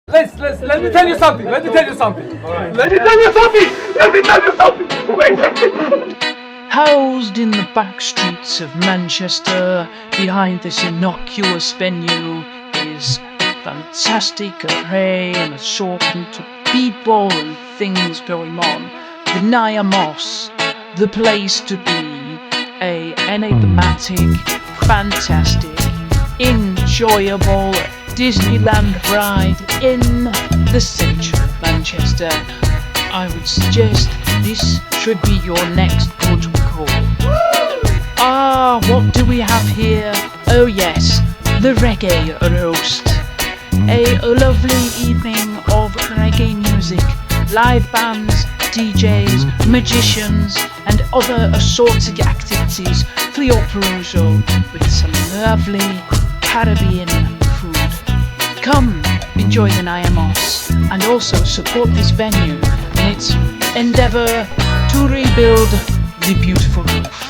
Let me tell you something. Let me tell you something. Wait. Housed in the back streets of Manchester, behind this innocuous venue, is a fantastic array and assortment of people and things going on. The Niamos, the place to be, a enigmatic, fantastic, enjoyable Disneyland ride in the centre of Manchester. I would suggest this should be your next port of call. What do we have here? Oh yes, the Reggae Roast. A lovely evening of reggae music, live bands, DJs, magicians, and other assorted activities for your perusal with some lovely Caribbean food. Come, enjoy the Niamos, and also support this venue in its endeavour to rebuild the beautiful roof.